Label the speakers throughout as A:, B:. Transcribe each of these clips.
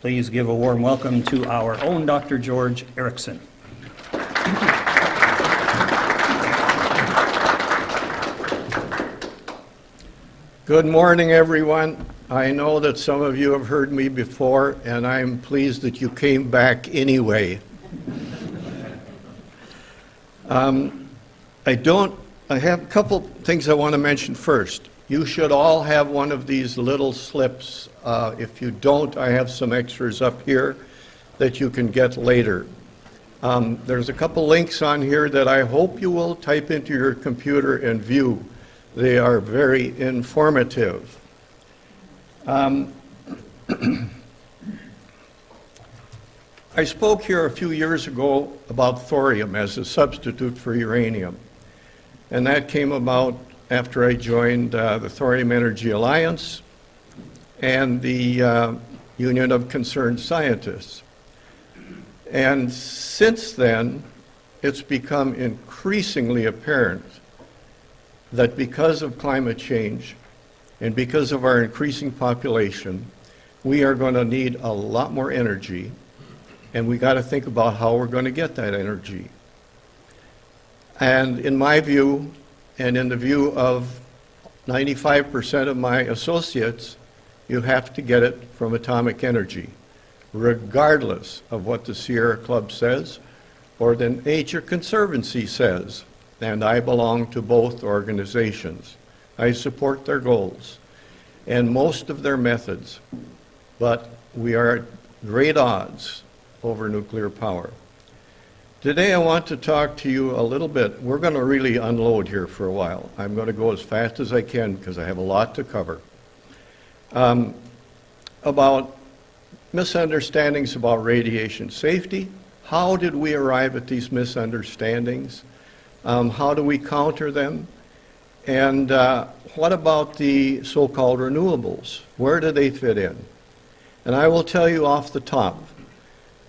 A: Please give a warm welcome to our own Dr. George Erickson.
B: Good morning, everyone. I know that some of you have heard me before, and I'm pleased that you came back anyway. I have a couple things I want to mention first. You should all have one of these little slips. If you don't, I have some extras up here that you can get later. There's a couple links on here that I hope you will type into your computer and view. They are very informative. I spoke here a few years ago about thorium as a substitute for uranium. And that came about after I joined the Thorium Energy Alliance and the Union of Concerned Scientists. And since then, it's become increasingly apparent that because of climate change and because of our increasing population, we are going to need a lot more energy, and we got to think about how we're going to get that energy. And in my view, and in the view of 95% of my associates, you have to get it from atomic energy, regardless of what the Sierra Club says or the Nature Conservancy says. And I belong to both organizations. I support their goals and most of their methods, but we are at great odds over nuclear power. Today I want to talk to you a little bit. We're going to really unload here for a while. I'm going to go as fast as I can because I have a lot to cover. About misunderstandings about radiation safety. How did we arrive at these misunderstandings? How do we counter them? And what about the so-called renewables? Where do they fit in? And I will tell you off the top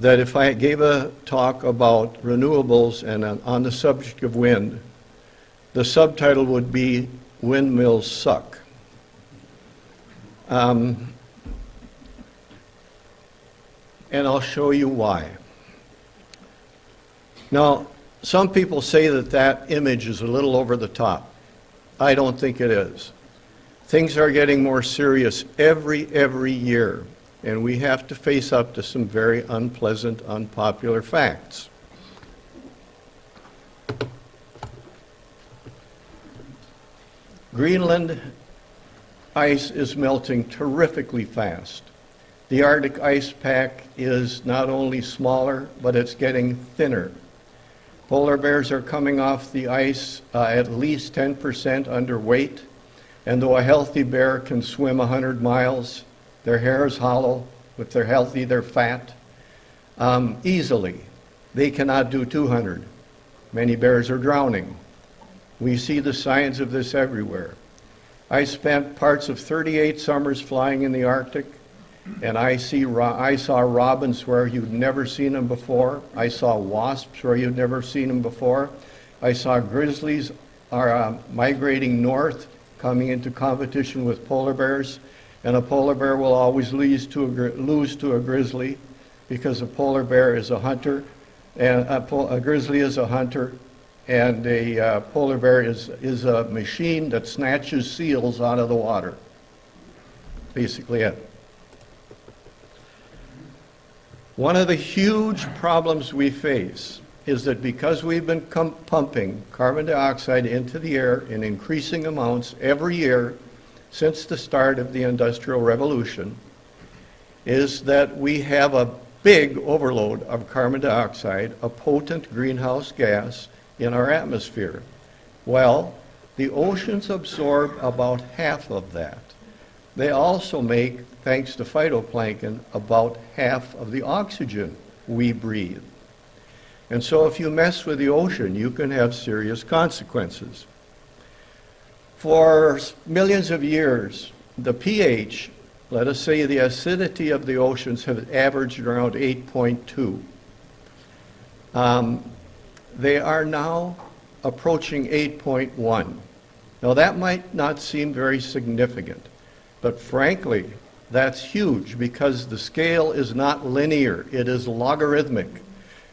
B: that if I gave a talk about renewables and on the subject of wind, the subtitle would be Windmills Suck. And I'll show you why. Now, some people say that that image is a little over the top. I don't think it is. Things are getting more serious every year, and we have to face up to some very unpleasant, unpopular facts. Greenland ice is melting terrifically fast. The Arctic ice pack is not only smaller, but it's getting thinner. Polar bears are coming off the ice at least 10% underweight, and though a healthy bear can swim 100 miles, their hair is hollow. If they're healthy, they're fat. Easily. They cannot do 200. Many bears are drowning. We see the signs of this everywhere. I spent parts of 38 summers flying in the Arctic, and I saw robins where you'd never seen them before. I saw wasps where you'd never seen them before. I saw grizzlies are migrating north, coming into competition with polar bears. And a polar bear will always lose to a grizzly because a polar bear is a hunter, and a grizzly is a hunter, and a polar bear is a machine that snatches seals out of the water. Basically it. One of the huge problems we face is that because we've been pumping carbon dioxide into the air in increasing amounts every year since the start of the Industrial Revolution, is that we have a big overload of carbon dioxide, a potent greenhouse gas, in our atmosphere. Well, the oceans absorb about half of that. They also make, thanks to phytoplankton, about half of the oxygen we breathe. And so if you mess with the ocean, you can have serious consequences. For millions of years, the pH, let us say the acidity of the oceans, have averaged around 8.2. They are now approaching 8.1. Now that might not seem very significant, but frankly, That's huge because the scale is not linear, it is logarithmic,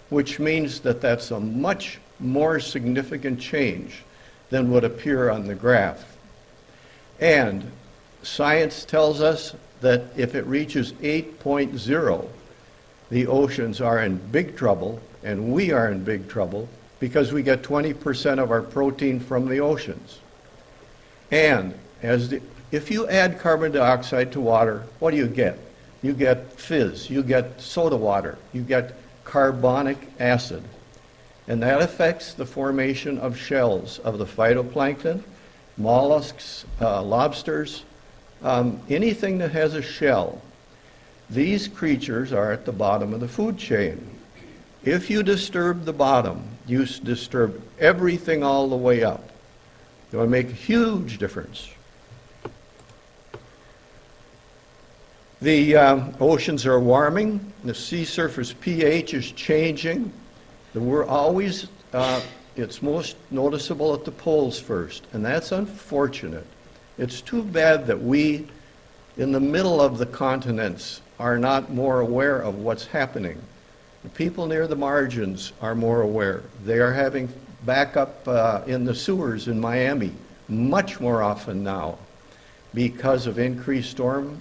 B: which means that that's a much more significant change than would appear on the graph. And science tells us that if it reaches 8.0, the oceans are in big trouble, and we are in big trouble because we get 20% of our protein from the oceans. And if you add carbon dioxide to water, what do you get? You get fizz, you get soda water, you get carbonic acid. And that affects the formation of shells of the phytoplankton, mollusks, lobsters, anything that has a shell. These creatures are at the bottom of the food chain. If you disturb the bottom, you disturb everything all the way up. It will make a huge difference. The oceans are warming. The sea surface pH is changing. We're always, it's most noticeable at the poles first, and that's unfortunate. It's too bad that we, in the middle of the continents, are not more aware of what's happening. The people near the margins are more aware. They are having backup in the sewers in Miami much more often now because of increased storm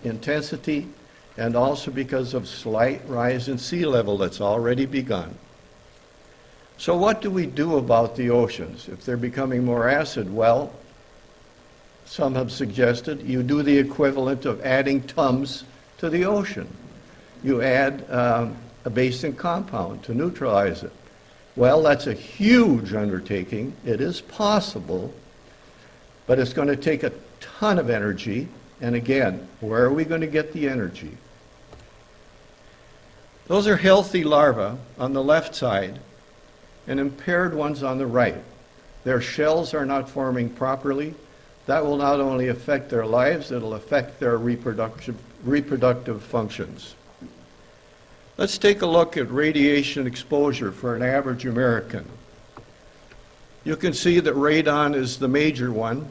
B: intensity and also because of slight rise in sea level that's already begun. So what do we do about the oceans? If they're becoming more acid, well, some have suggested you do the equivalent of adding Tums to the ocean. You add a basing compound to neutralize it. Well, that's a huge undertaking. It is possible, but it's going to take a ton of energy. And again, where are we going to get the energy? Those are healthy larvae on the left side and impaired ones on the right. Their shells are not forming properly. That will not only affect their lives, it'll affect their reproductive functions. Let's take a look at radiation exposure for an average American. You can see that radon is the major one.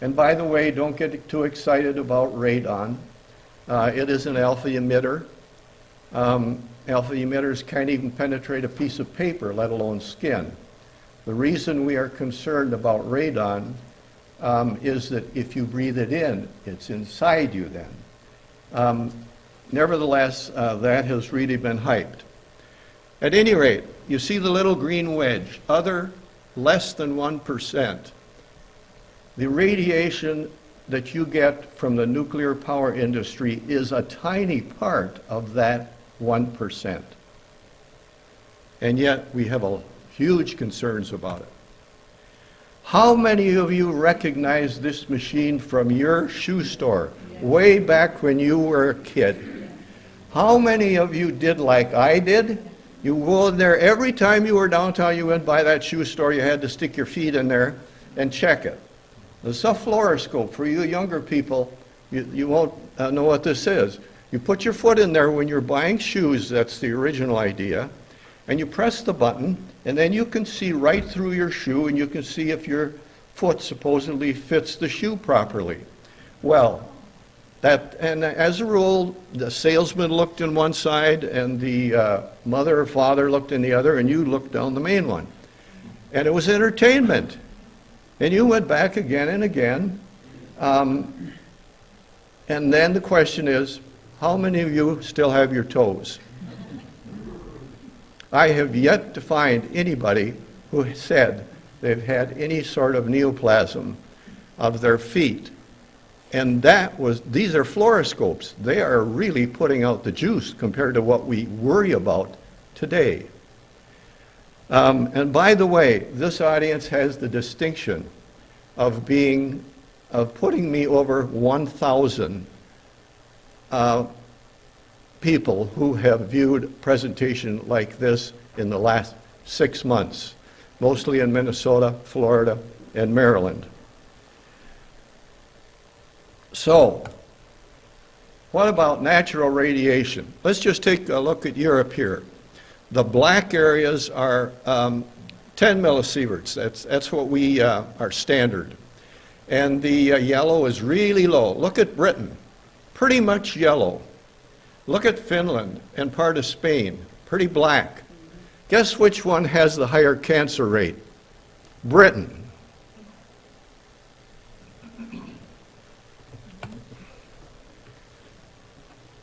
B: And by the way, don't get too excited about radon. It is an alpha emitter. Alpha emitters can't even penetrate a piece of paper, let alone skin. The reason we are concerned about radon is that if you breathe it in, it's inside you then. Nevertheless, that has really been hyped. At any rate, you see the little green wedge, other less than 1%. The radiation that you get from the nuclear power industry is a tiny part of that 1%. And yet we have huge concerns about it. How many of you recognize this machine from your shoe store way back when you were a kid? How many of you did like I did? You go in there every time you were downtown, you went by that shoe store, you had to stick your feet in there and check it. It's a fluoroscope. For you younger people, you won't know what this is. You put your foot in there when you're buying shoes, that's the original idea, and you press the button, and then you can see right through your shoe, and you can see if your foot supposedly fits the shoe properly. Well, and as a rule, the salesman looked in one side, and the mother or father looked in the other, and you looked down the main one. And it was entertainment. And you went back again and again. And then the question is, how many of you still have your toes? I have yet to find anybody who said they've had any sort of neoplasm of their feet. And these are fluoroscopes. They are really putting out the juice compared to what we worry about today. And by the way, this audience has the distinction of putting me over 1,000 people who have viewed a presentation like this in the last 6 months, mostly in Minnesota, Florida, and Maryland. So, what about natural radiation? Let's just take a look at Europe here. The black areas are 10 millisieverts. That's what we are standard. And the yellow is really low. Look at Britain. pretty much yellow. Look at Finland and part of Spain, pretty black. Guess which one has the higher cancer rate? Britain.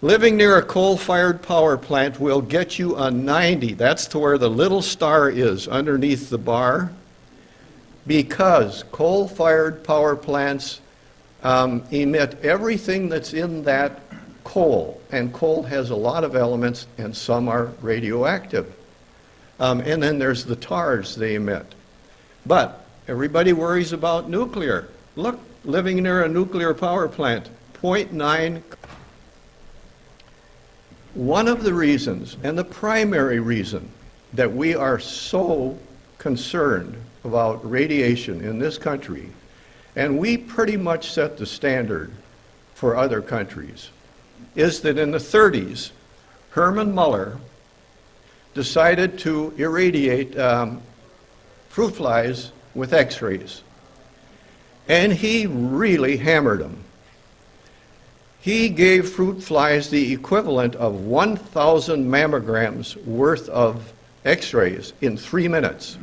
B: Living near a coal-fired power plant will get you a 90. That's to where the little star is underneath the bar, because coal-fired power plants emit everything that's in that coal, and coal has a lot of elements, and some are radioactive. And then there's the tars they emit. But everybody worries about nuclear. Look, living near a nuclear power plant, 0.9. One of the reasons, and the primary reason, that we are so concerned about radiation in this country, and we pretty much set the standard for other countries, is that in the 30s, Herman Muller decided to irradiate fruit flies with X-rays. And he really hammered them. He gave fruit flies the equivalent of 1,000 mammograms worth of X-rays in 3 minutes.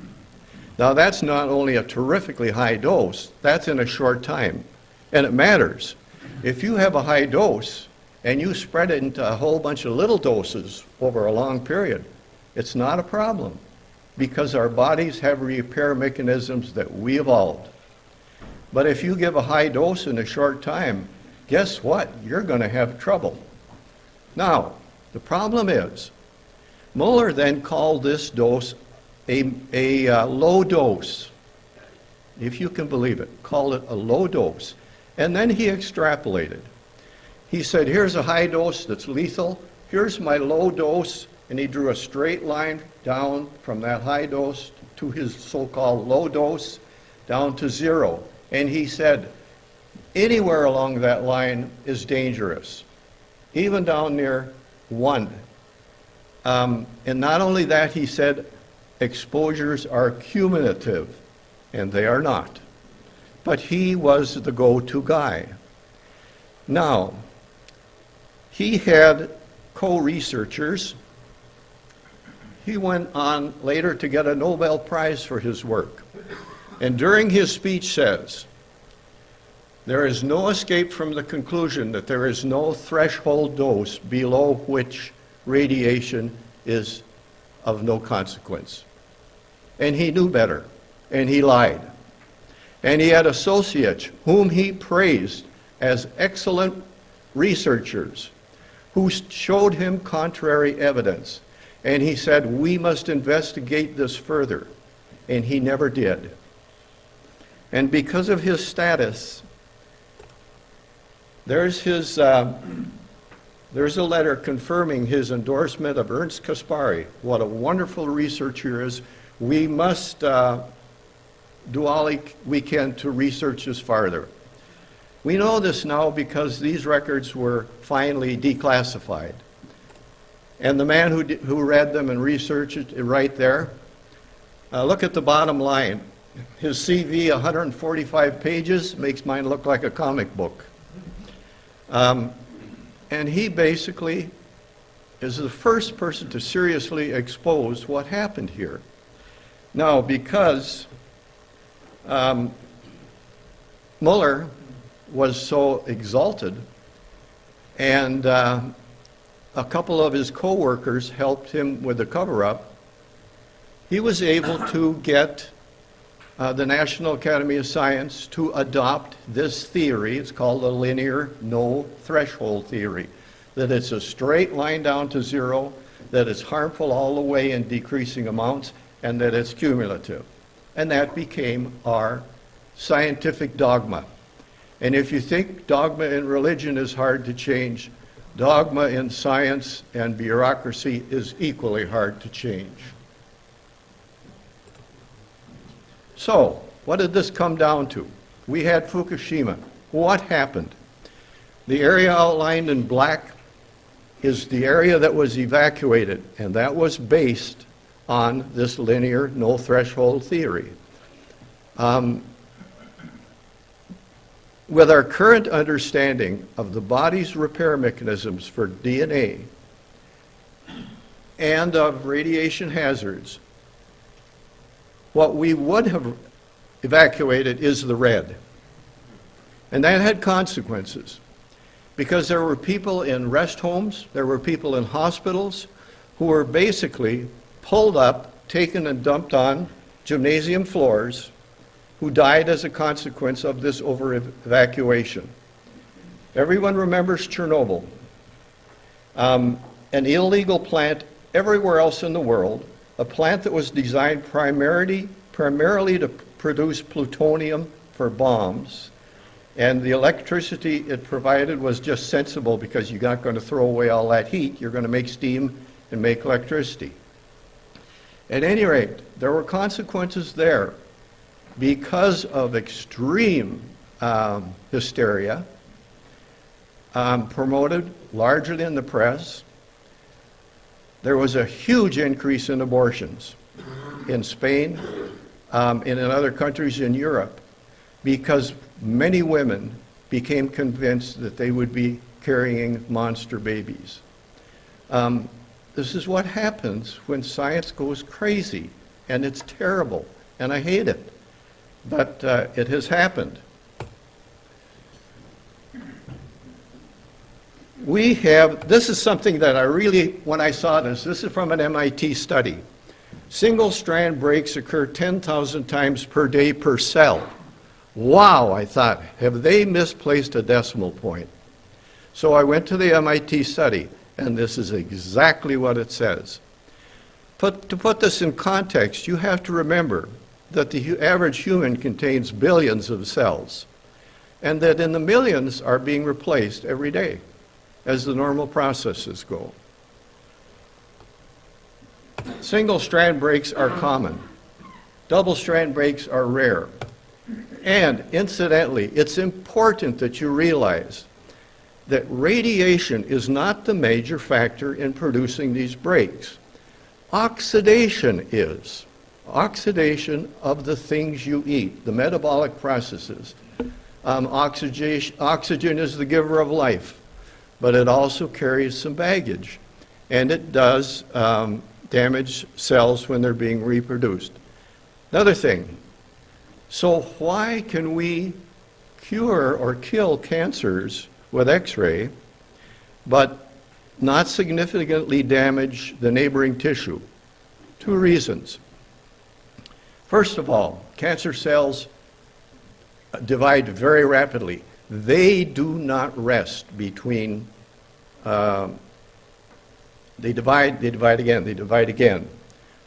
B: Now that's not only a terrifically high dose, that's in a short time. And it matters. If you have a high dose and you spread it into a whole bunch of little doses over a long period, it's not a problem, because our bodies have repair mechanisms that we evolved. But if you give a high dose in a short time, guess what? You're going to have trouble. Now, the problem is, Muller then called this dose a low dose, if you can believe it, called it a low dose. And then he extrapolated. He said, here's a high dose that's lethal, here's my low dose, and he drew a straight line down from that high dose to his so-called low dose, down to 0. And he said, anywhere along that line is dangerous, even down near 1. And not only that, he said, exposures are cumulative, and they are not. But he was the go-to guy. Now, he had co-researchers. He went on later to get a Nobel Prize for his work. And during his speech says, there is no escape from the conclusion that there is no threshold dose below which radiation is of no consequence. And he knew better, and he lied. And he had associates whom he praised as excellent researchers who showed him contrary evidence. And he said, we must investigate this further. And he never did. And because of his status, there's a letter confirming his endorsement of Ernst Kaspari. What a wonderful researcher he is. We must do all we can to research this farther. We know this now because these records were finally declassified. And the man who read them and researched it right there, look at the bottom line. His CV, 145 pages, makes mine look like a comic book. And he basically is the first person to seriously expose what happened here. Now, because Muller was so exalted, and a couple of his co-workers helped him with the cover-up, he was able to get the National Academy of Science to adopt this theory. It's called a linear no threshold theory, that it's a straight line down to 0, that it's harmful all the way in decreasing amounts, and that it's cumulative. And that became our scientific dogma. And if you think dogma in religion is hard to change, dogma in science and bureaucracy is equally hard to change. So, what did this come down to? We had Fukushima. What happened? The area outlined in black is the area that was evacuated, and that was based on this linear no threshold theory. With our current understanding of the body's repair mechanisms for DNA and of radiation hazards, what we would have evacuated is the red. And that had consequences, because there were people in rest homes, there were people in hospitals who were basically pulled up, taken and dumped on gymnasium floors, who died as a consequence of this over-evacuation. Everyone remembers Chernobyl, an illegal plant everywhere else in the world, a plant that was designed primarily to produce plutonium for bombs, and the electricity it provided was just sensible because you're not going to throw away all that heat, you're going to make steam and make electricity. At any rate, there were consequences there because of extreme hysteria, promoted largely in the press. There was a huge increase in abortions in Spain and in other countries in Europe because many women became convinced that they would be carrying monster babies. This is what happens when science goes crazy, and it's terrible, and I hate it, but it has happened. This is something that I really, when I saw this is from an MIT study. Single strand breaks occur 10,000 times per day per cell. Wow, I thought, have they misplaced a decimal point? So I went to the MIT study, and this is exactly what it says. But to put this in context, you have to remember that the average human contains billions of cells, and that in the millions are being replaced every day as the normal processes go. Single strand breaks are common. Double strand breaks are rare. And incidentally, it's important that you realize that radiation is not the major factor in producing these breaks. Oxidation is. Oxidation of the things you eat, the metabolic processes. Oxygen is the giver of life, but it also carries some baggage, and it does damage cells when they're being reproduced. Another thing, so why can we cure or kill cancers with X-ray, but not significantly damage the neighboring tissue? Two reasons. First of all, cancer cells divide very rapidly. They do not rest between, they divide again.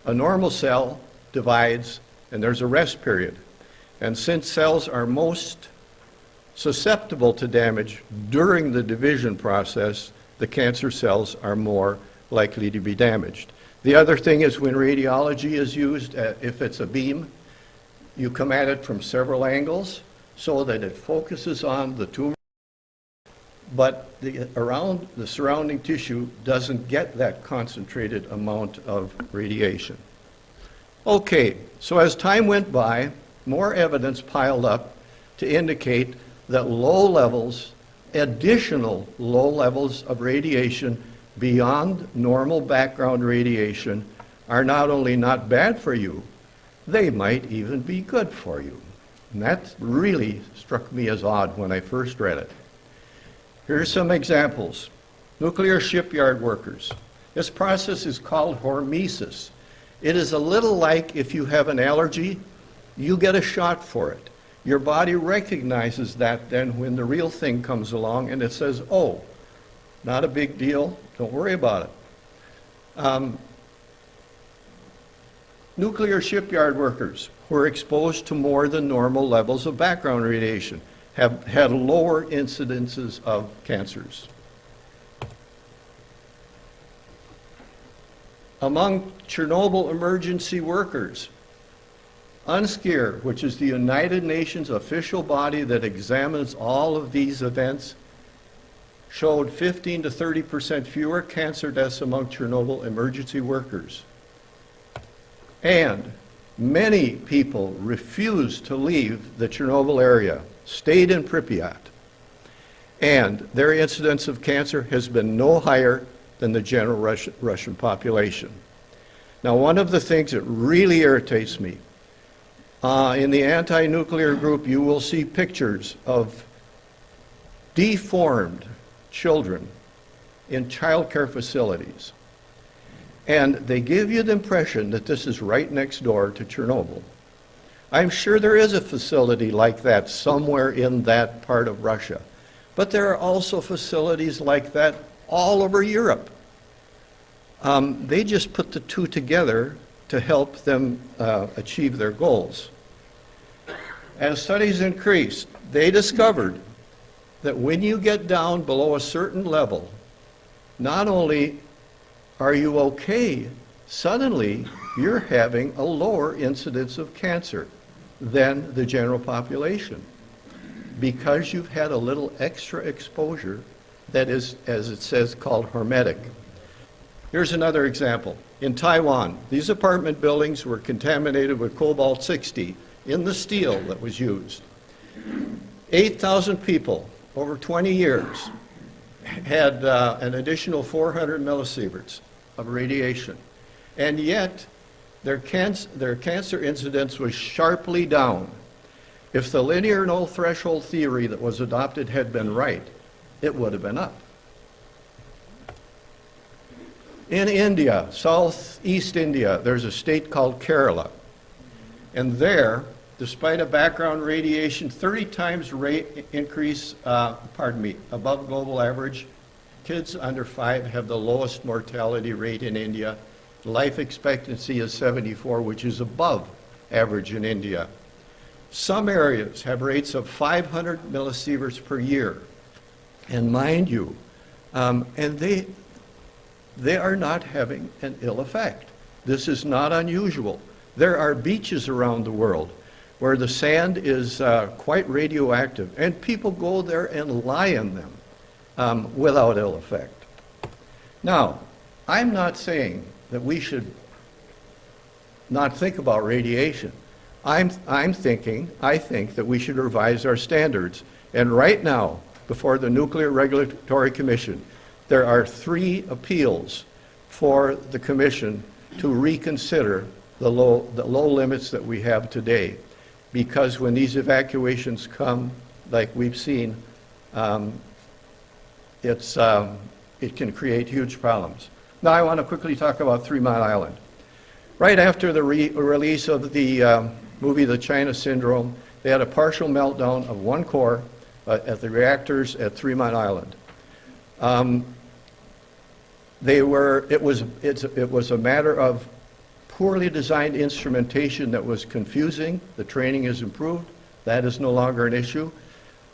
B: A normal cell divides, and there's a rest period. And since cells are most susceptible to damage during the division process, the cancer cells are more likely to be damaged. The other thing is when radiology is used, if it's a beam, you come at it from several angles so that it focuses on the tumor, but around the surrounding tissue doesn't get that concentrated amount of radiation. Okay, so as time went by, more evidence piled up to indicate that low levels, additional low levels of radiation beyond normal background radiation are not only not bad for you, they might even be good for you. And that really struck me as odd when I first read it. Here's some examples. Nuclear shipyard workers. This process is called hormesis. It is a little like if you have an allergy, you get a shot for it. Your body recognizes that then when the real thing comes along and it says, oh, not a big deal, don't worry about it. Nuclear shipyard workers who are exposed to more than normal levels of background radiation have had lower incidences of cancers. Among Chernobyl emergency workers, UNSCEAR, which is the United Nations official body that examines all of these events, showed 15 to 30% fewer cancer deaths among Chernobyl emergency workers. And many people refused to leave the Chernobyl area. stayed in Pripyat. And their incidence of cancer has been no higher than the general Russian population. Now, one of the things that really irritates me, in the anti-nuclear group, you will see pictures of deformed children in child care facilities. And they give you the impression that this is right next door to Chernobyl. I'm sure there is a facility like that somewhere in that part of Russia. But there are also facilities like that all over Europe. They just put the two together to help them achieve their goals. As studies increased, they discovered that when you get down below a certain level, not only are you okay, suddenly you're having a lower incidence of cancer than the general population because you've had a little extra exposure that is, as it says, called hormetic. Here's another example. In Taiwan, these apartment buildings were contaminated with cobalt-60 in the steel that was used. 8,000 people over 20 years had an additional 400 millisieverts of radiation. And yet, their cancer incidence was sharply down. If the linear no threshold theory that was adopted had been right, it would have been up. In India, southeast India, there's a state called Kerala. And there, despite a background radiation 30 times rate increase, above global average, kids under 5 have the lowest mortality rate in India. Life expectancy is 74, which is above average in India. Some areas have rates of 500 millisieverts per year. And mind you, and they are not having an ill effect. This is not unusual. There are beaches around the world where the sand is quite radioactive, and people go there and lie in them without ill effect. Now, I'm not saying that we should not think about radiation. I think that we should revise our standards. And right now, before the Nuclear Regulatory Commission, there are 3 appeals for the Commission to reconsider the low limits that we have today. Because when these evacuations come, like we've seen, it can create huge problems. Now I want to quickly talk about 3 Mile Island. Right after the release of the movie The China Syndrome, they had a partial meltdown of 1 core at the reactors at 3 Mile Island. It was a matter of poorly designed instrumentation that was confusing. The training is improved. That is no longer an issue.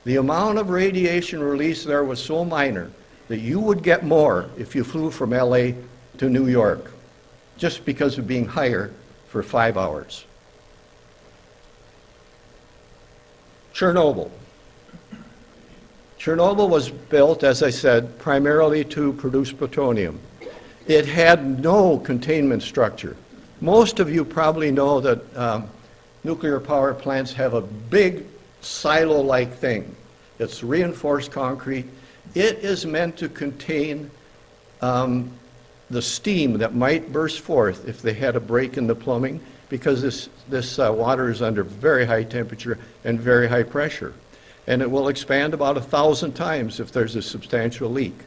B: The amount of radiation released there was so minor that you would get more if you flew from LA to New York, just because of being higher for 5 hours. Chernobyl. Chernobyl was built, as I said, primarily to produce plutonium. It had no containment structure. Most of you probably know that nuclear power plants have a big silo-like thing. It's reinforced concrete. It is meant to contain the steam that might burst forth if they had a break in the plumbing, because this water is under very high temperature and very high pressure. And it will expand about 1,000 times if there's a substantial leak.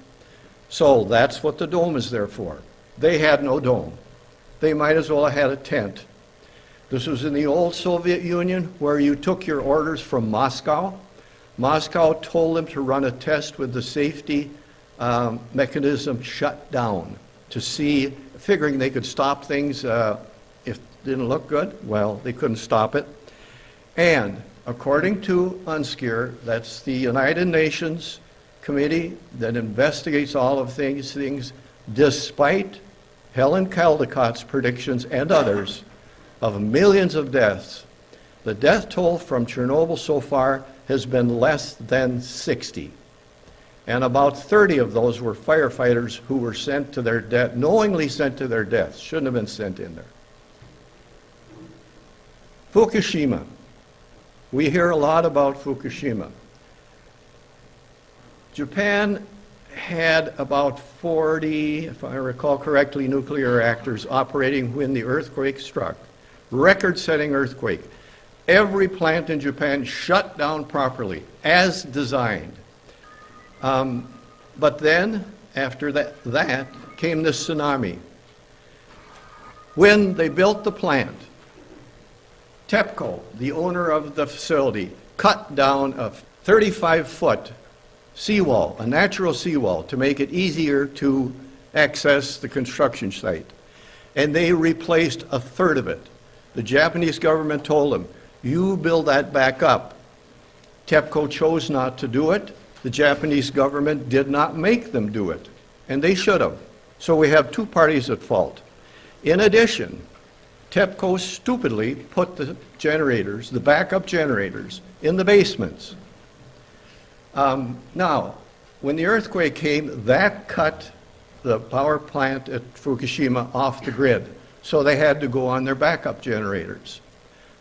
B: So that's what the dome is there for. They had no dome. They might as well have had a tent. This was in the old Soviet Union, where you took your orders from Moscow. Moscow told them to run a test with the safety mechanism shut down to see, figuring they could stop things if it didn't look good. Well, they couldn't stop it. And according to UNSCEAR, that's the United Nations committee that investigates all of these things, despite Helen Caldicott's predictions and others of millions of deaths, the death toll from Chernobyl so far has been less than 60. And about 30 of those were firefighters who were sent to their death, knowingly sent to their deaths, shouldn't have been sent in there. Fukushima. We hear a lot about Fukushima. Japan had about 40, if I recall correctly, nuclear reactors operating when the earthquake struck. Record-setting earthquake. Every plant in Japan shut down properly, as designed. But then, after that came this tsunami. When they built the plant, TEPCO, the owner of the facility, cut down a 35-foot seawall, a natural seawall, to make it easier to access the construction site. And they replaced a third of it. The Japanese government told them, you build that back up. TEPCO chose not to do it. The Japanese government did not make them do it, and they should have. So we have two parties at fault. In addition, TEPCO stupidly put the generators, the backup generators, in the basements. Now, when the earthquake came, that cut the power plant at Fukushima off the grid, so they had to go on their backup generators.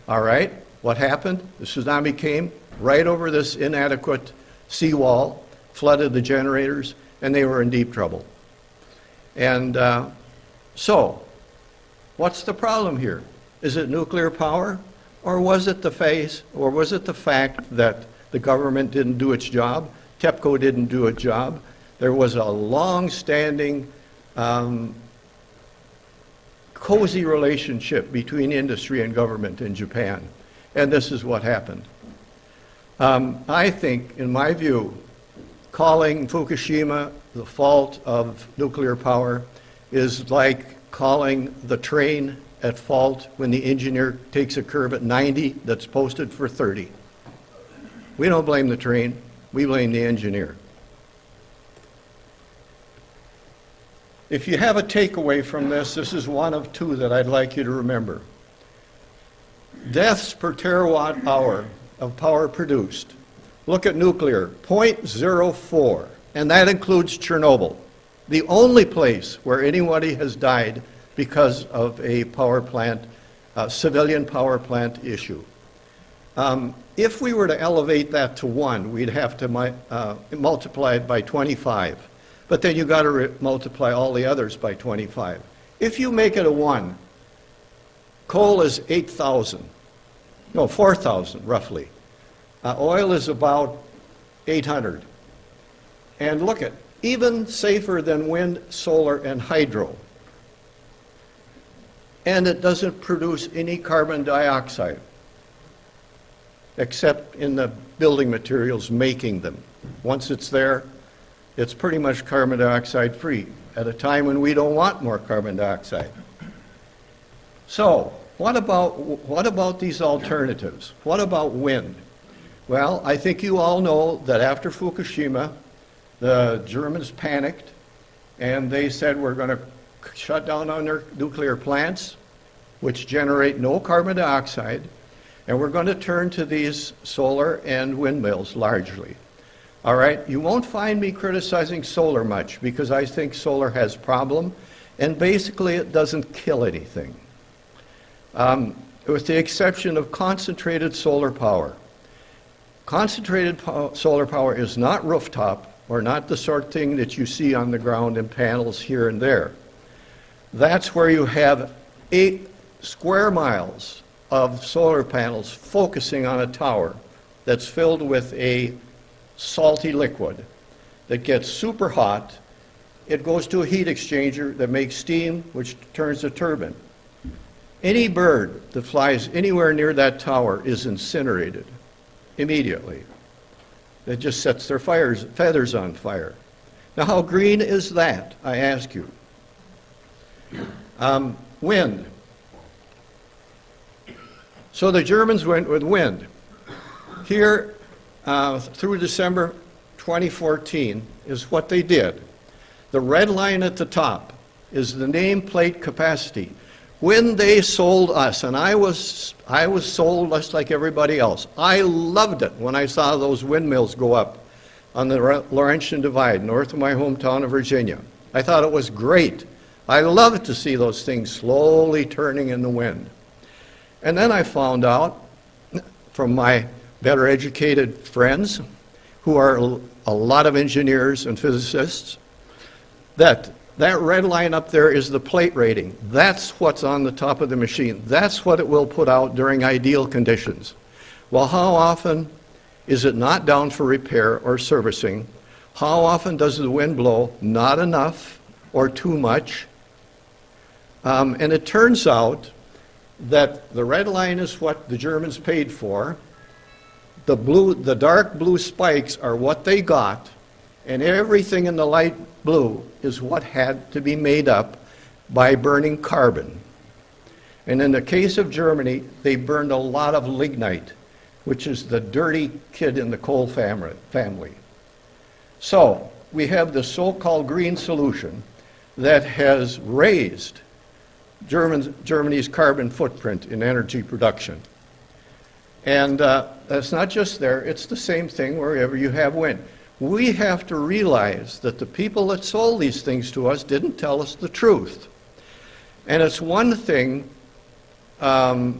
B: All right, what happened? The tsunami came right over this inadequate seawall, flooded the generators, and they were in deep trouble. And so, what's the problem here? Is it nuclear power, or was it the fact that the government didn't do its job? TEPCO didn't do its job. There was a long-standing, cozy relationship between industry and government in Japan, and this is what happened. I think, in my view, calling Fukushima the fault of nuclear power is like calling the train at fault when the engineer takes a curve at 90 that's posted for 30. We don't blame the train, we blame the engineer. If you have a takeaway from this, this is one of two that I'd like you to remember. Deaths per terawatt hour of power produced. Look at nuclear, 0.04, and that includes Chernobyl, the only place where anybody has died because of a power plant, civilian power plant issue. If we were to elevate that to 1, we'd have to multiply it by 25. But then you've got to multiply all the others by 25. If you make it a 1, coal is 8,000. No, 4,000 roughly. Oil is about 800. And look at, even safer than wind, solar, and hydro. And it doesn't produce any carbon dioxide, except in the building materials making them. Once it's there, it's pretty much carbon dioxide free at a time when we don't want more carbon dioxide. So, what about these alternatives? What about wind? Well, I think you all know that after Fukushima, the Germans panicked and they said we're going to shut down on their nuclear plants, which generate no carbon dioxide, and we're going to turn to these solar and windmills largely. All right, you won't find me criticizing solar much because I think solar has problem, and basically it doesn't kill anything. With the exception of concentrated solar power. Concentrated solar power is not rooftop or not the sort of thing that you see on the ground in panels here and there. That's where you have 8 square miles of solar panels focusing on a tower that's filled with a salty liquid that gets super hot. It goes to a heat exchanger that makes steam, which turns a turbine. Any bird that flies anywhere near that tower is incinerated immediately. It just sets their feathers on fire. Now, how green is that, I ask you? Wind. So the Germans went with wind. Here, through December 2014, is what they did. The red line at the top is the nameplate capacity. When they sold us, and I was sold just like everybody else. I loved it when I saw those windmills go up on the Laurentian Divide, north of my hometown of Virginia. I thought it was great. I loved to see those things slowly turning in the wind. And then I found out from my better educated friends who are a lot of engineers and physicists, that red line up there is the plate rating. That's what's on the top of the machine. That's what it will put out during ideal conditions. Well, how often is it not down for repair or servicing? How often does the wind blow? Not enough or too much. And it turns out that the red line is what the Germans paid for. The dark blue spikes are what they got, and everything in the light blue is what had to be made up by burning carbon. And in the case of Germany, they burned a lot of lignite, which is the dirty kid in the coal family. So we have the so-called green solution that has raised Germany's carbon footprint in energy production. And that's not just there, it's the same thing wherever you have wind. We have to realize that the people that sold these things to us didn't tell us the truth. And it's one thing to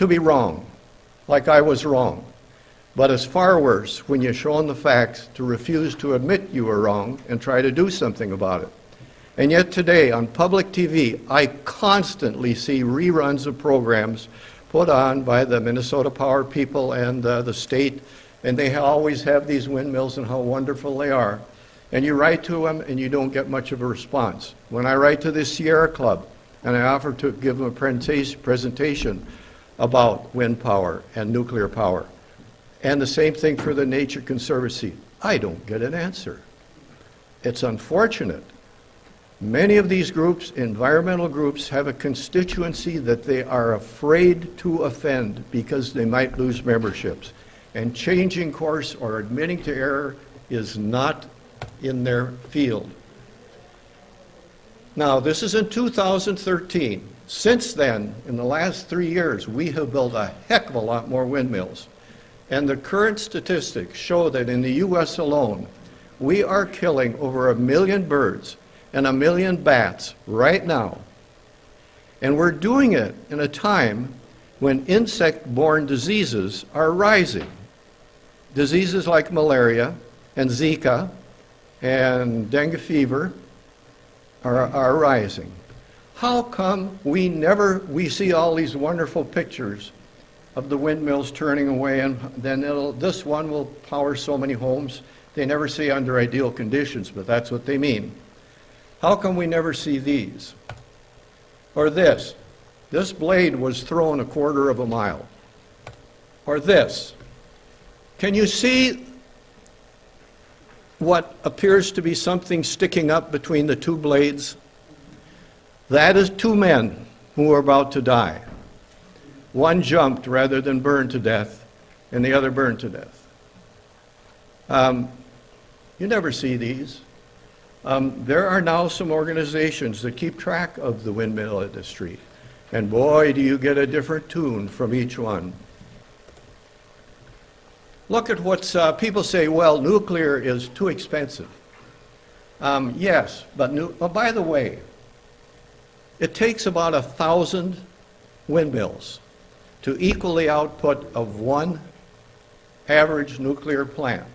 B: be wrong, like I was wrong. But it's far worse when you're shown the facts to refuse to admit you were wrong and try to do something about it. And yet today on public TV, I constantly see reruns of programs put on by the Minnesota Power people and the state, and they always have these windmills and how wonderful they are. And you write to them and you don't get much of a response. When I write to the Sierra Club and I offer to give them a presentation about wind power and nuclear power, and the same thing for the Nature Conservancy, I don't get an answer. It's unfortunate. Many of these groups, environmental groups, have a constituency that they are afraid to offend because they might lose memberships. And changing course or admitting to error is not in their field. Now, this is in 2013. Since then, in the last 3 years, we have built a heck of a lot more windmills. And the current statistics show that in the U.S. alone, we are killing over 1 million birds and 1 million bats right now. And we're doing it in a time when insect-borne diseases are rising. Diseases like malaria and Zika and dengue fever are rising. How come we see all these wonderful pictures of the windmills turning away, and then this one will power so many homes? They never say under ideal conditions, but that's what they mean. How come we never see these? Or this. This blade was thrown 1/4 mile. Or this. Can you see what appears to be something sticking up between the two blades? That is 2 men who are about to die. One jumped rather than burned to death, and the other burned to death. You never see these. There are now some organizations that keep track of the windmill industry, and boy, do you get a different tune from each one. Look at what's, people say, well, nuclear is too expensive. Yes, but by the way, it takes about 1,000 windmills to equal the output of one average nuclear plant.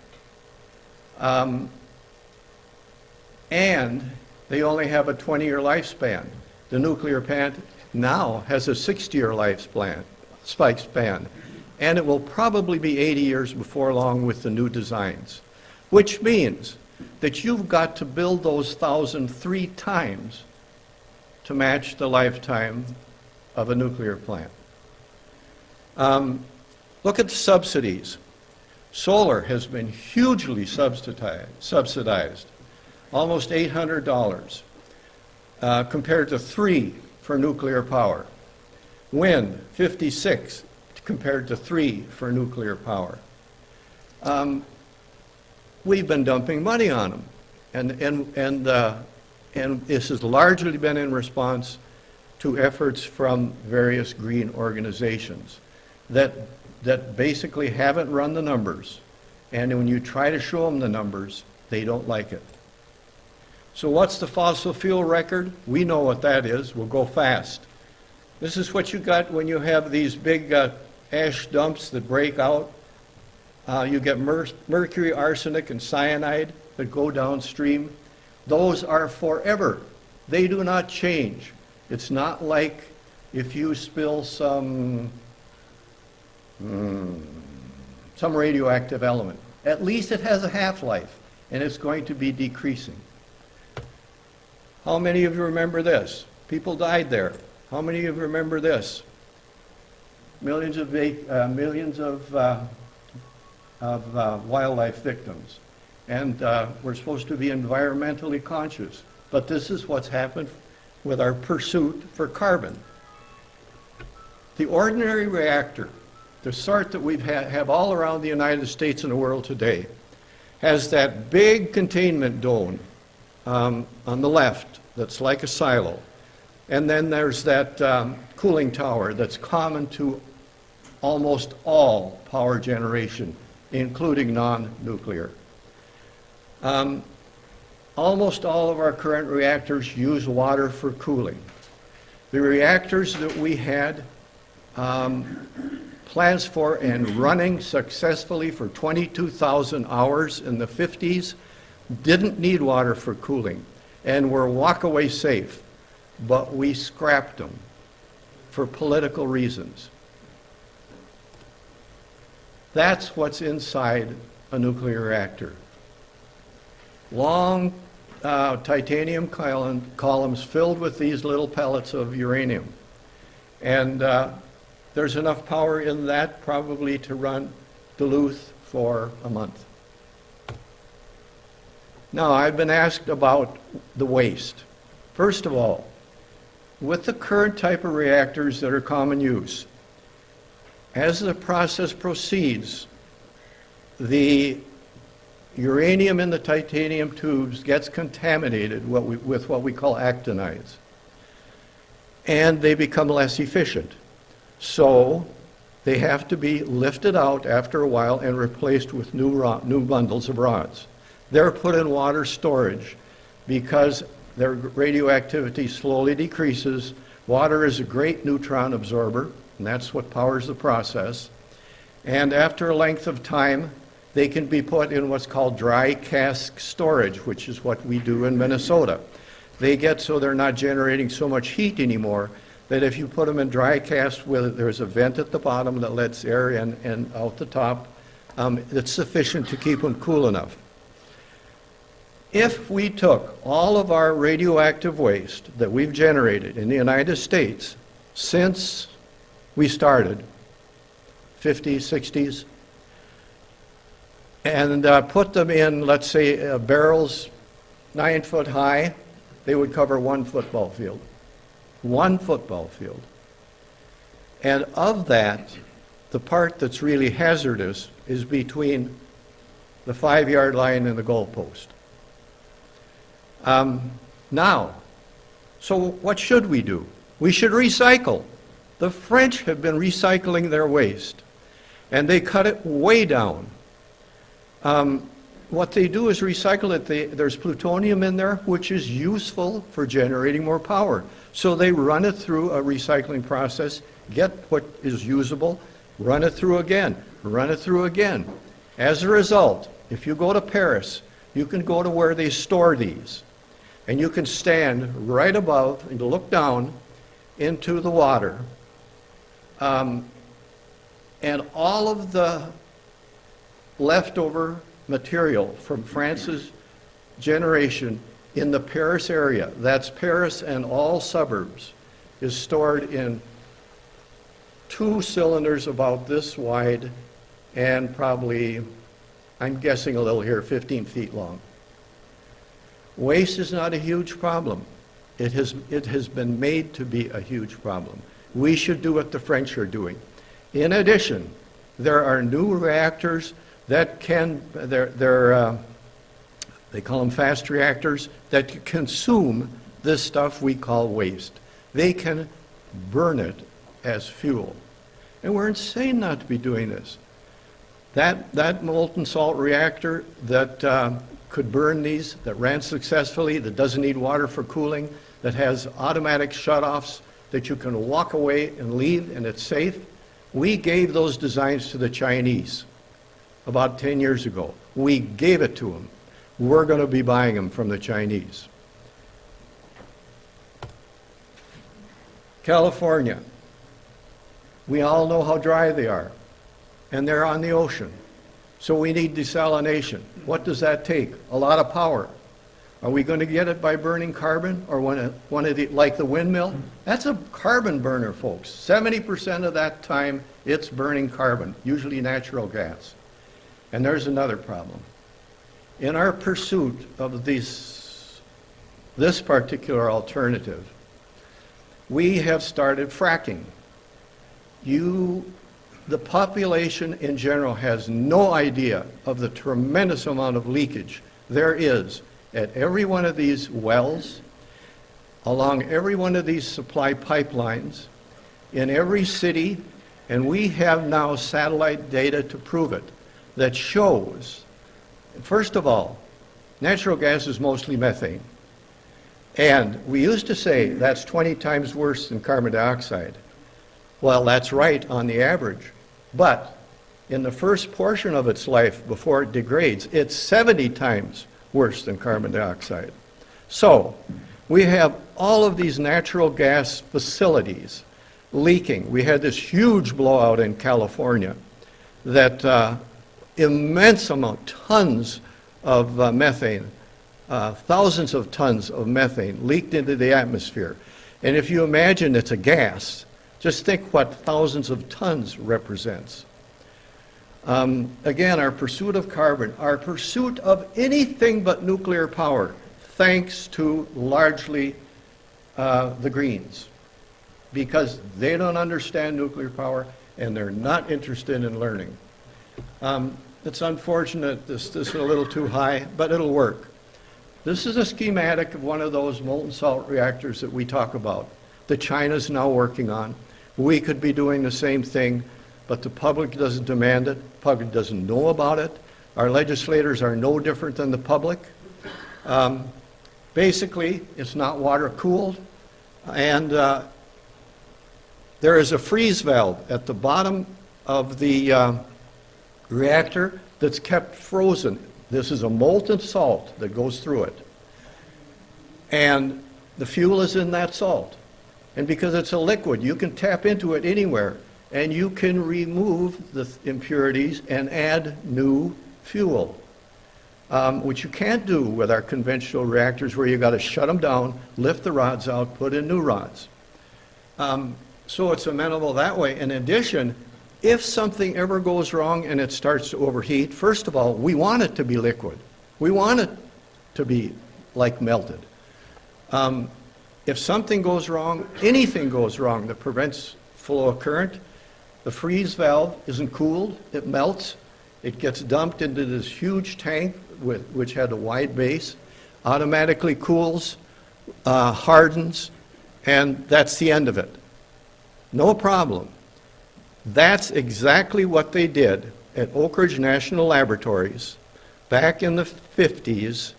B: And they only have a 20-year lifespan. The nuclear plant now has a 60-year lifespan, and it will probably be 80 years before long with the new designs, which means that you've got to build those 1,000 3 times to match the lifetime of a nuclear plant. Look at the subsidies. Solar has been hugely subsidized, almost $800 compared to 3 for nuclear power. Wind, 56 compared to 3 for nuclear power. We've been dumping money on them, and this has largely been in response to efforts from various green organizations that basically haven't run the numbers, and when you try to show them the numbers, they don't like it. So what's the fossil fuel record? We know what that is. We'll go fast. This is what you got when you have these big ash dumps that break out. You get mercury, arsenic, and cyanide that go downstream. Those are forever. They do not change. It's not like if you spill some radioactive element. At least it has a half-life, and it's going to be decreasing. How many of you remember this? People died there. How many of you remember this? Millions of wildlife victims. And we're supposed to be environmentally conscious. But this is what's happened with our pursuit for carbon. The ordinary reactor, the sort that we have all around the United States and the world today, has that big containment dome on the left that's like a silo. And then there's that cooling tower that's common to almost all power generation, including non-nuclear. Almost all of our current reactors use water for cooling. The reactors that we had plans for and running successfully for 22,000 hours in the 50s didn't need water for cooling and were walk-away safe, but we scrapped them for political reasons. That's what's inside a nuclear reactor. Long titanium columns filled with these little pellets of uranium. And there's enough power in that probably to run Duluth for a month. Now, I've been asked about the waste. First of all, with the current type of reactors that are common use, as the process proceeds, the uranium in the titanium tubes gets contaminated with what we call actinides, and they become less efficient. So they have to be lifted out after a while and replaced with new bundles of rods. They're put in water storage because their radioactivity slowly decreases. Water is a great neutron absorber, and that's what powers the process. And after a length of time, they can be put in what's called dry cask storage, which is what we do in Minnesota. They get so they're not generating so much heat anymore that if you put them in dry cask, there's a vent at the bottom that lets air in and out the top, it's sufficient to keep them cool enough. If we took all of our radioactive waste that we've generated in the United States since we started, 50s, 60s, and put them in, let's say, barrels 9 foot high, they would cover 1 football field. 1 football field. And of that, the part that's really hazardous is between the 5-yard line and the goalpost. Now, so what should we do? We should recycle. The French have been recycling their waste, and they cut it way down. What they do is recycle it. There's plutonium in there, which is useful for generating more power. So they run it through a recycling process, get what is usable, run it through again, run it through again. As a result, if you go to Paris, you can go to where they store these, and you can stand right above and look down into the water, and all of the leftover material from France's generation in the Paris area, that's Paris and all suburbs, is stored in 2 cylinders about this wide and probably, I'm guessing a little here, 15 feet long. Waste is not a huge problem. It has been made to be a huge problem. We should do what the French are doing. In addition, there are new reactors that they call them fast reactors, that consume this stuff we call waste. They can burn it as fuel. And we're insane not to be doing this. That molten salt reactor that could burn these, that ran successfully, that doesn't need water for cooling, that has automatic shutoffs that you can walk away and leave and it's safe, We gave those designs to the Chinese about 10 years ago. We gave it to them. We're going to be buying them from the Chinese. California. We all know how dry they are, and they're on the ocean. So we need desalination. What does that take? A lot of power. Are we going to get it by burning carbon, or like the windmill? That's a carbon burner, folks. 70% of that time, it's burning carbon, usually natural gas. And there's another problem. In our pursuit of this particular alternative, we have started fracking. The population in general has no idea of the tremendous amount of leakage there is at every one of these wells, along every one of these supply pipelines, in every city, and we have now satellite data to prove it, that shows, first of all, natural gas is mostly methane. And we used to say that's 20 times worse than carbon dioxide. Well, that's right on the average. But in the first portion of its life, before it degrades, it's 70 times worse than carbon dioxide. So we have all of these natural gas facilities leaking. We had this huge blowout in California that immense amount, tons of methane, thousands of tons of methane leaked into the atmosphere. And if you imagine it's a gas, just think what thousands of tons represents. Again, our pursuit of carbon, our pursuit of anything but nuclear power, thanks to largely the Greens, because they don't understand nuclear power and they're not interested in learning. It's unfortunate this is a little too high, but it'll work. This is a schematic of one of those molten salt reactors that we talk about that China's now working on. We could be doing the same thing, but the public doesn't demand it. The public doesn't know about it. Our legislators are no different than the public. Basically, it's not water cooled, and there is a freeze valve at the bottom of the reactor that's kept frozen. This is a molten salt that goes through it. And the fuel is in that salt. And because it's a liquid, you can tap into it anywhere, and you can remove the impurities and add new fuel, which you can't do with our conventional reactors where you've got to shut them down, lift the rods out, put in new rods. So it's amenable that way. In addition, if something ever goes wrong and it starts to overheat, first of all, we want it to be liquid. We want it to be like melted. If something goes wrong, anything goes wrong that prevents flow of current, the freeze valve isn't cooled, it melts, it gets dumped into this huge tank which had a wide base, automatically cools, hardens, and that's the end of it. No problem. That's exactly what they did at Oak Ridge National Laboratories back in the 50s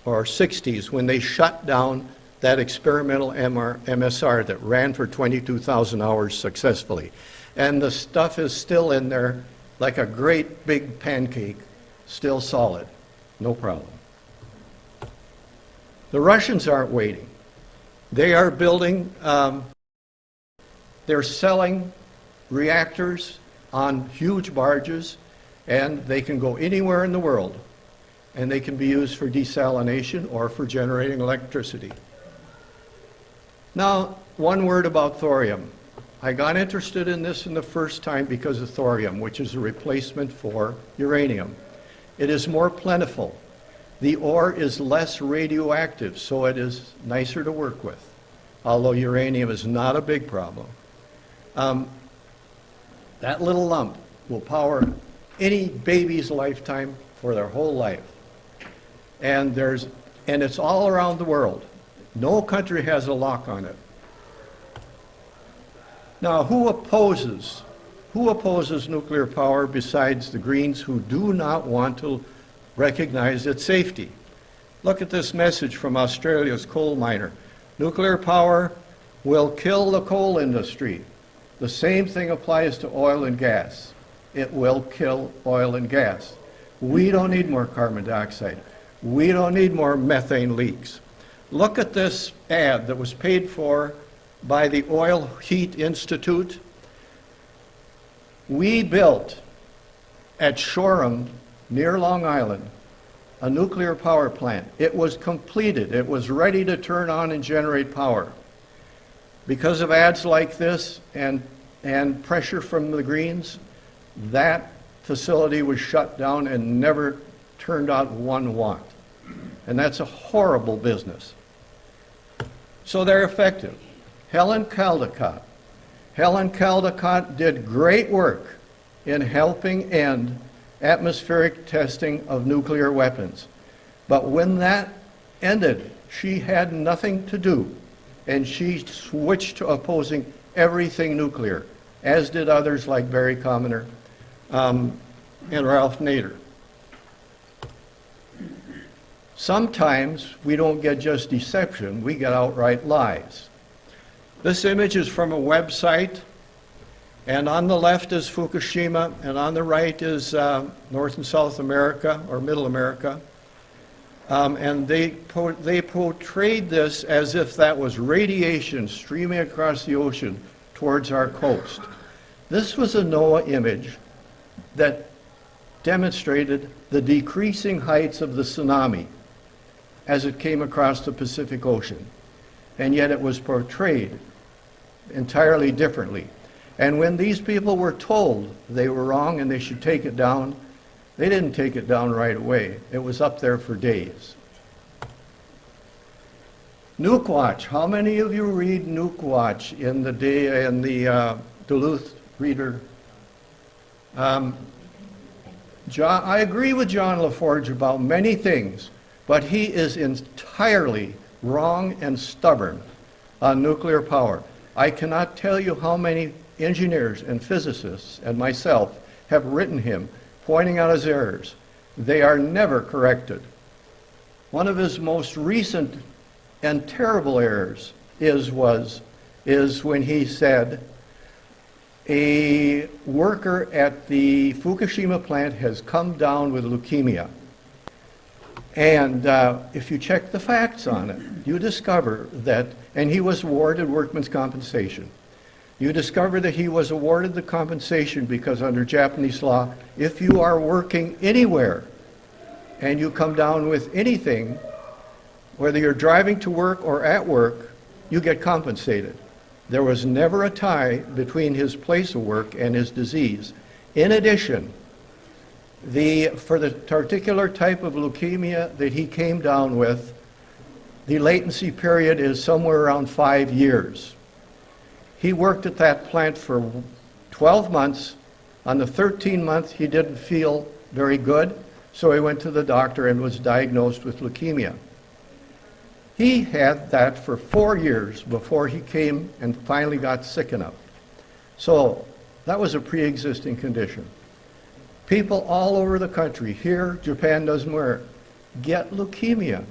B: or 60s when they shut down that experimental MSR that ran for 22,000 hours successfully. And the stuff is still in there like a great big pancake, still solid, no problem. The Russians aren't waiting. They are building, they're selling reactors on huge barges, and they can go anywhere in the world, and they can be used for desalination or for generating electricity. Now, one word about thorium. I got interested in this in the first time because of thorium, which is a replacement for uranium. It is more plentiful. The ore is less radioactive, so it is nicer to work with, although uranium is not a big problem. That little lump will power any baby's lifetime for their whole life. And it's all around the world. No country has a lock on it. Now, who opposes nuclear power besides the Greens, who do not want to recognize its safety? Look at this message from Australia's coal miner. Nuclear power will kill the coal industry. The same thing applies to oil and gas. It will kill oil and gas. We don't need more carbon dioxide. We don't need more methane leaks. Look at this ad that was paid for by the Oil Heat Institute. We built at Shoreham, near Long Island, a nuclear power plant. It was completed. It was ready to turn on and generate power. Because of ads like this and pressure from the Greens, that facility was shut down and never turned out 1 watt. And that's a horrible business. So they're effective. Helen Caldicott. Helen Caldicott did great work in helping end atmospheric testing of nuclear weapons. But when that ended, she had nothing to do, and she switched to opposing everything nuclear, as did others like Barry Commoner and Ralph Nader. Sometimes we don't get just deception, we get outright lies. This image is from a website, and on the left is Fukushima, and on the right is North and South America, or Middle America. And they portrayed this as if that was radiation streaming across the ocean towards our coast. This was a NOAA image that demonstrated the decreasing heights of the tsunami as it came across the Pacific Ocean. And yet it was portrayed entirely differently. And when these people were told they were wrong and they should take it down, they didn't take it down right away. It was up there for days. Nuke Watch. How many of you read Nuke Watch in the Duluth Reader? I agree with John LaForge about many things, but he is entirely wrong and stubborn on nuclear power. I cannot tell you how many engineers and physicists and myself have written him pointing out his errors. They are never corrected. One of his most recent and terrible errors is when he said a worker at the Fukushima plant has come down with leukemia. And if you check the facts on it, you discover that, and he was awarded workman's compensation. You discover that he was awarded the compensation because under Japanese law, if you are working anywhere and you come down with anything, whether you're driving to work or at work, you get compensated. There was never a tie between his place of work and his disease. In addition, for the particular type of leukemia that he came down with, the latency period is somewhere around 5 years. He worked at that plant for 12 months. On the 13th month, he didn't feel very good, so he went to the doctor and was diagnosed with leukemia. He had that for 4 years before he came and finally got sick enough. So that was a pre-existing condition. People all over the country, here, Japan doesn't wear it, get leukemia.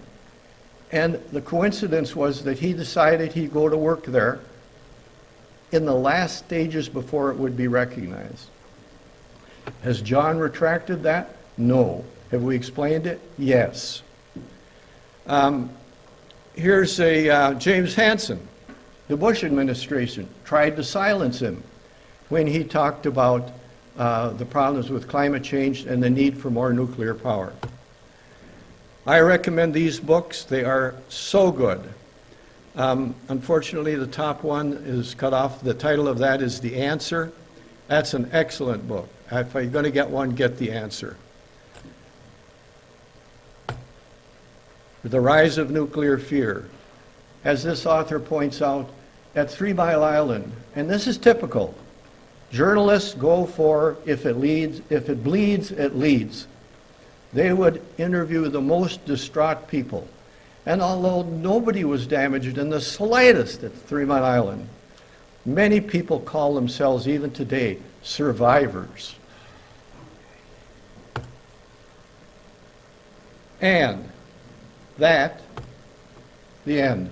B: And the coincidence was that he decided he'd go to work there in the last stages before it would be recognized. Has John retracted that? No. Have we explained it? Yes. Here's James Hansen. The Bush administration tried to silence him when he talked about the problems with climate change and the need for more nuclear power. I recommend these books. They are so good. Unfortunately, the top one is cut off. The title of that is The Answer. That's an excellent book. If you're going to get one, get The Answer. The Rise of Nuclear Fear. As this author points out, at 3 Mile Island, and this is typical, journalists go for if it bleeds, it leads. They would interview the most distraught people. And although nobody was damaged in the slightest at 3 Mile Island, many people call themselves, even today, survivors. And that, the end.